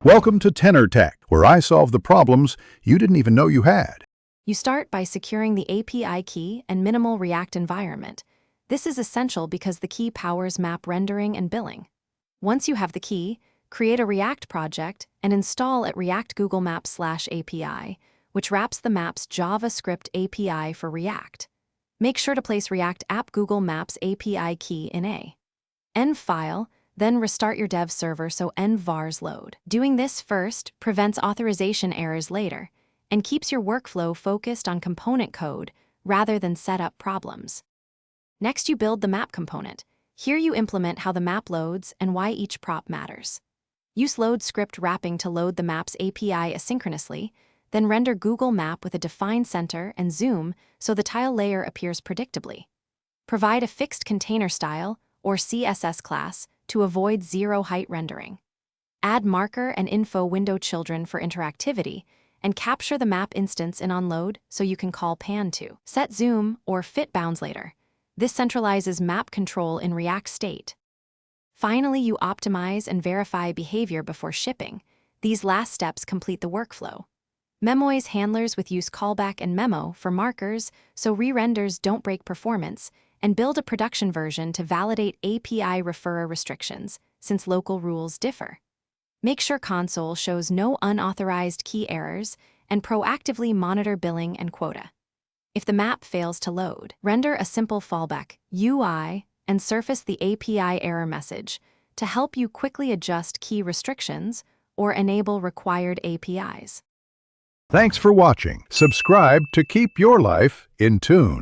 Welcome to Tenor Tech, where I solve the problems you didn't even know you had. You start by securing the API key and minimal React environment. This is essential because the key powers map rendering and billing. Once you have the key, create a React project and install at React Google Maps/API, which wraps the Maps JavaScript API for React. Make sure to place React App Google Maps API key in a env file, then restart your dev server so env-vars load. Doing this first prevents authorization errors later and keeps your workflow focused on component code rather than setup problems. Next, you build the map component. Here you implement how the map loads and why each prop matters. Use load script wrapping to load the Maps API asynchronously, then render Google Map with a defined center and zoom so the tile layer appears predictably. Provide a fixed container style, or CSS class, to avoid zero-height rendering. Add marker and info window children for interactivity, and capture the map instance in onload so you can call pan to. Set zoom or fit bounds later. This centralizes map control in React state. Finally, you optimize and verify behavior before shipping. These last steps complete the workflow. Memoize handlers with use callback and memo for markers so re-renders don't break performance, and build a production version to validate API referrer restrictions, since local rules differ. Make sure console shows no unauthorized key errors, and proactively monitor billing and quota. If the map fails to load, render a simple fallback UI and surface the API error message to help you quickly adjust key restrictions or enable required APIs. Thanks for watching. Subscribe to keep your life in tune.